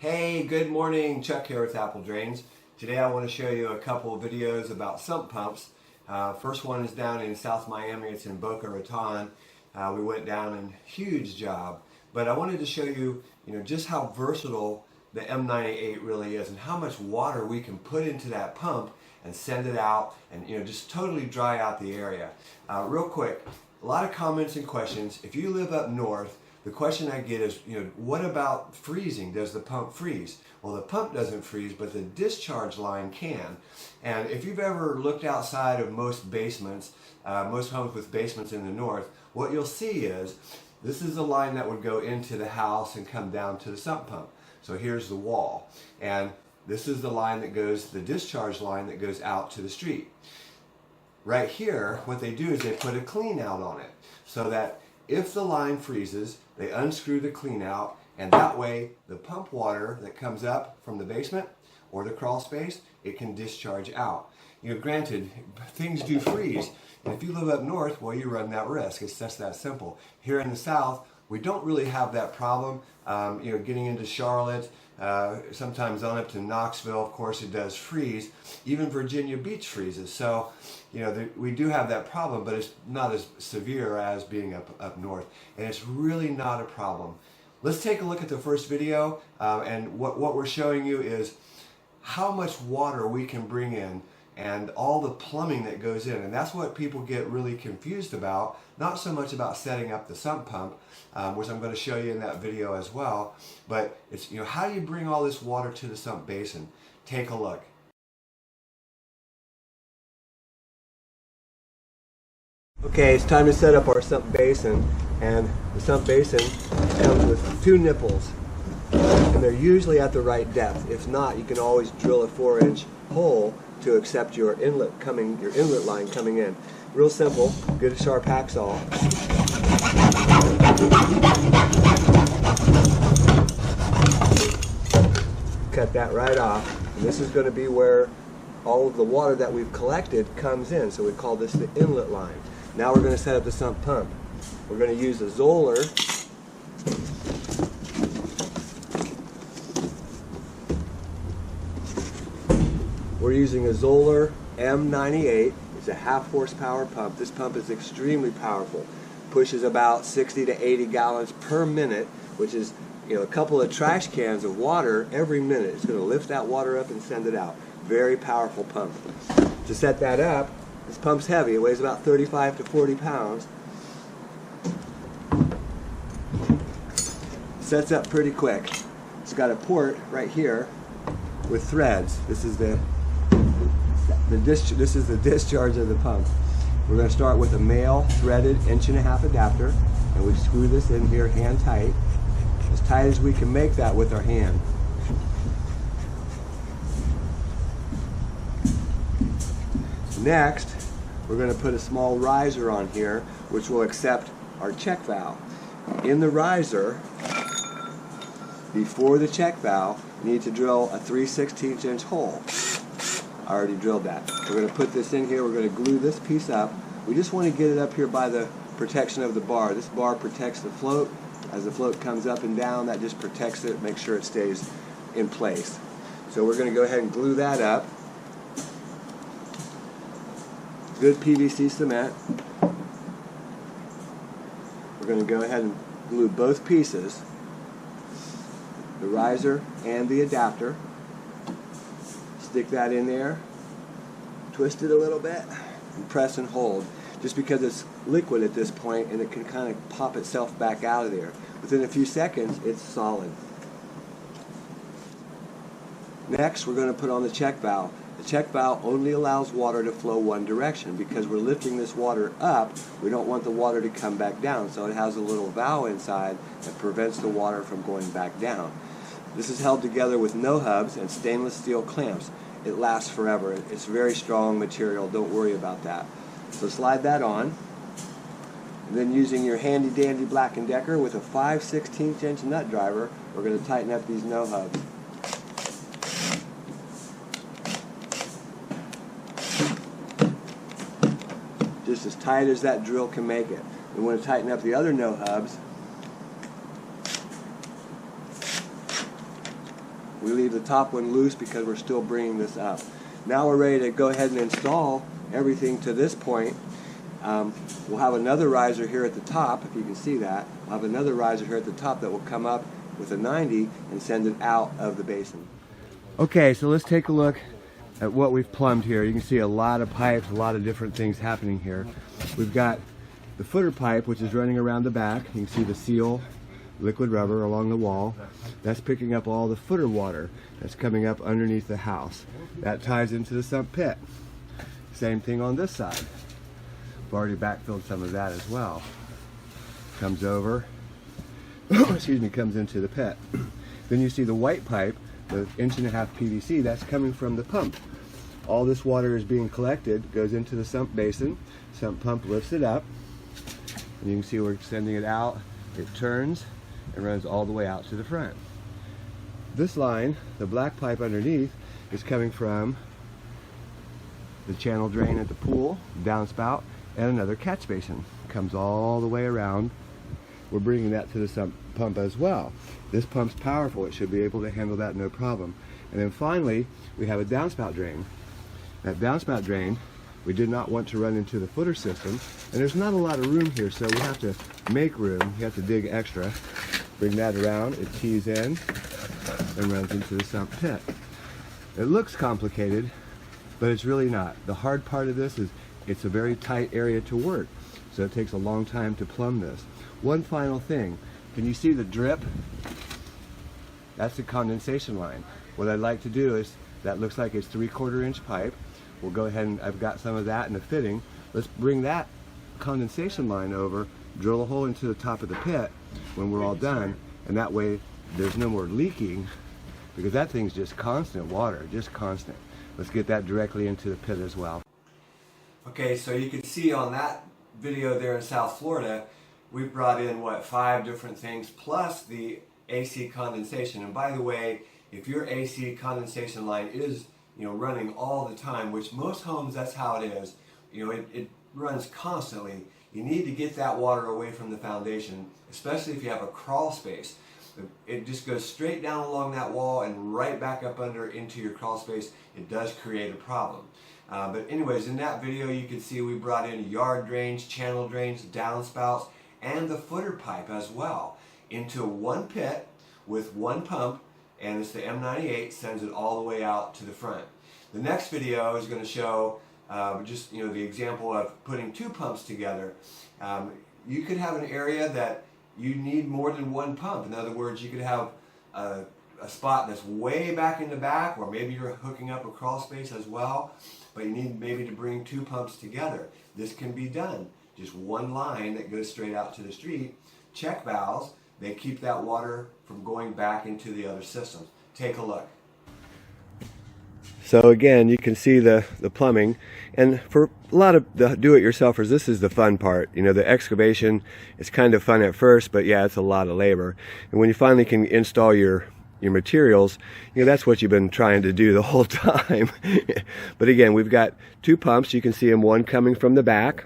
Hey, good morning. Chuck here with Apple Drains. Today I want to show you a couple of videos about sump pumps. First one is down in South Miami. It's in Boca Raton. We went down and huge job. But I wanted to show you, just how versatile the M98 really is and how much water we can put into that pump and send it out and just totally dry out the area. Real quick, a lot of comments and questions. If you live up north, the question I get is, what about freezing? Does the pump freeze? Well, the pump doesn't freeze, but the discharge line can. And if you've ever looked outside of most basements, most homes with basements in the north, what you'll see is this is the line that would go into the house and come down to the sump pump. So here's the wall. And this is the line that goes, the discharge line that goes out to the street. Right here, what they do is they put a clean out on it so that if the line freezes, they unscrew the clean out, and that way the pump water that comes up from the basement or the crawl space, it can discharge out. Granted, things do freeze, and if you live up north, well, you run that risk. It's just that simple. Here in the south, we don't really have that problem. Getting into Charlotte, sometimes on up to Knoxville, of course, it does freeze. Even Virginia Beach freezes. So, we do have that problem, but it's not as severe as being up north. And it's really not a problem. Let's take a look at the first video. And what we're showing you is how much water we can bring in and all the plumbing that goes in. And that's what people get really confused about. Not so much about setting up the sump pump, which I'm going to show you in that video as well, but it's, how do you bring all this water to the sump basin? Take a look. Okay, it's time to set up our sump basin, and the sump basin comes with two nipples, and they're usually at the right depth. If not, you can always drill a 4-inch hole to accept your inlet line coming in. Real simple. Get a sharp hacksaw. Cut that right off. And this is going to be where all of the water that we've collected comes in. So we call this the inlet line. Now we're going to set up the sump pump. We're going to use a Zoller. We're using a Zoller M98. It's a 1/2 horsepower pump. This pump is extremely powerful. Pushes about 60 to 80 gallons per minute, which is a couple of trash cans of water every minute. It's going to lift that water up and send it out. Very powerful pump. To set that up, this pump's heavy. It weighs about 35 to 40 pounds. Sets up pretty quick. It's got a port right here with threads. This is the discharge of the pump. We're going to start with a male threaded 1.5-inch adapter, and we screw this in here hand tight as we can make that with our hand. Next, we're going to put a small riser on here, which will accept our check valve. In the riser, before the check valve, you need to drill a 3/16 inch hole. I already drilled that. We're going to put this in here. We're going to glue this piece up. We just want to get it up here by the protection of the bar. This bar protects the float. As the float comes up and down, that just protects it, makes sure it stays in place. So we're going to go ahead and glue that up. Good PVC cement. We're going to go ahead and glue both pieces, the riser and the adapter. Stick that in there, twist it a little bit, and press and hold. Just because it's liquid at this point and it can kind of pop itself back out of there. Within a few seconds, it's solid. Next, we're going to put on the check valve. The check valve only allows water to flow one direction. Because we're lifting this water up, we don't want the water to come back down, so it has a little valve inside that prevents the water from going back down. This is held together with no-hubs and stainless steel clamps. It lasts forever. It's very strong material. Don't worry about that. So slide that on. And then using your handy-dandy Black & Decker with a 5/16 inch nut driver, we're going to tighten up these no-hubs. Just as tight as that drill can make it. We want to tighten up the other no-hubs We leave the top one loose because we're still bringing this up. Now we're ready to go ahead and install everything to this point. We'll have another riser here at the top, if you can see that. We'll have another riser here at the top that will come up with a 90 and send it out of the basin. Okay, so let's take a look at what we've plumbed here. You can see a lot of pipes, a lot of different things happening here. We've got the footer pipe, which is running around the back. You can see the seal, liquid rubber along the wall. That's picking up all the footer water that's coming up underneath the house. That ties into the sump pit. Same thing on this side. We've already backfilled some of that as well. Comes over, excuse me, comes into the pit. Then you see the white pipe, the 1.5 inch PVC, that's coming from the pump. All this water is being collected, goes into the sump basin. Sump pump lifts it up, and you can see we're sending it out. It turns and runs all the way out to the front. This line, the black pipe underneath, is coming from the channel drain at the pool, downspout, and another catch basin. Comes all the way around. We're bringing that to the sump pump as well. This pump's powerful. It should be able to handle that no problem. And then finally, we have a downspout drain. That downspout drain, we did not want to run into the footer system, and there's not a lot of room here, so we have to make room. You have to dig extra. Bring that around, it tees in, and runs into the sump pit. It looks complicated, but it's really not. The hard part of this is it's a very tight area to work, so it takes a long time to plumb this. One final thing, can you see the drip? That's the condensation line. What I'd like to do is, that looks like it's 3/4 inch pipe. We'll go ahead and I've got some of that in the fitting. Let's bring that condensation line over, drill a hole into the top of the pit when we're all done, and that way there's no more leaking, because that thing's just constant water, just constant. Let's get that directly into the pit as well. Okay, so you can see on that video there in South Florida, we brought in, 5 different things, plus the AC condensation. And by the way, if your AC condensation line is running all the time, which most homes, that's how it is, it runs constantly, you need to get that water away from the foundation, especially if you have a crawl space. It just goes straight down along that wall and right back up under into your crawl space. It does create a problem. But anyways, in that video you can see we brought in yard drains, channel drains, downspouts, and the footer pipe as well into one pit with one pump, and it's the M98, sends it all the way out to the front. The next video is going to show just the example of putting 2 pumps together. You could have an area that you need more than one pump. In other words, you could have a spot that's way back in the back, or maybe you're hooking up a crawl space as well, but you need maybe to bring 2 pumps together. This can be done. Just one line that goes straight out to the street. Check valves, they keep that water from going back into the other systems. Take a look. So again, you can see the plumbing, and for a lot of the do-it-yourselfers, this is the fun part. The excavation is kind of fun at first, but yeah, it's a lot of labor. And when you finally can install your materials, that's what you've been trying to do the whole time. But again, we've got 2 pumps. You can see them, one coming from the back,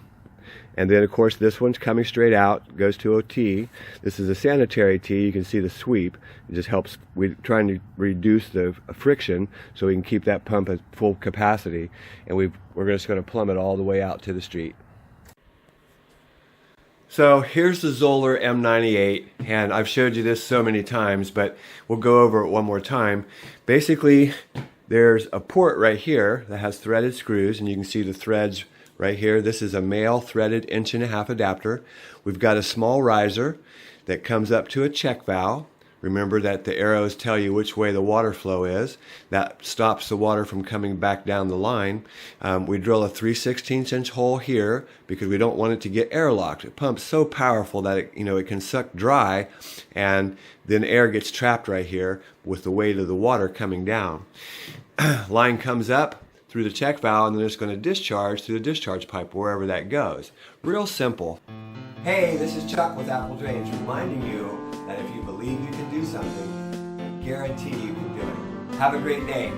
and then of course this one's coming straight out, goes to a T. This is a sanitary T. You can see the sweep. It just helps. We're trying to reduce the friction so we can keep that pump at full capacity, and we're just going to plumb it all the way out to the street. So here's the Zoller M98, and I've showed you this so many times, but we'll go over it one more time. Basically, there's a port right here that has threaded screws, and you can see the threads right here. This is a male threaded 1.5 inch adapter. We've got a small riser that comes up to a check valve. Remember that the arrows tell you which way the water flow is. That stops the water from coming back down the line. We drill a 3/16 inch hole here because we don't want it to get airlocked. It pumps so powerful that it can suck dry, and then air gets trapped right here with the weight of the water coming down. Line comes up through the check valve, and then it's going to discharge through the discharge pipe wherever that goes. Real simple. Hey, this is Chuck with Apple Drains, reminding you that if you believe you can do something, I guarantee you can do it. Have a great day.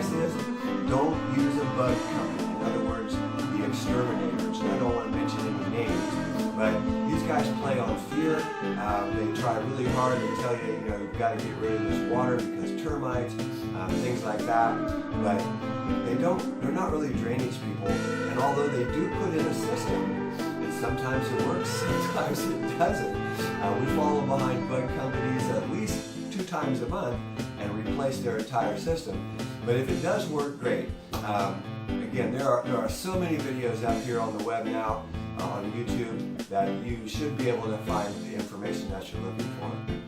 advice is, don't use a bug company. In other words, the exterminators. I don't want to mention any names, but these guys play on fear. They try really hard to tell you, you've got to get rid of this water because termites, things like that. But they're not really drainage people. And although they do put in a system, and sometimes it works, sometimes it doesn't. We follow behind bug companies at least 2 times a month and replace their entire system. But if it does work, great. Again, there are so many videos out here on the web now, on YouTube, that you should be able to find the information that you're looking for.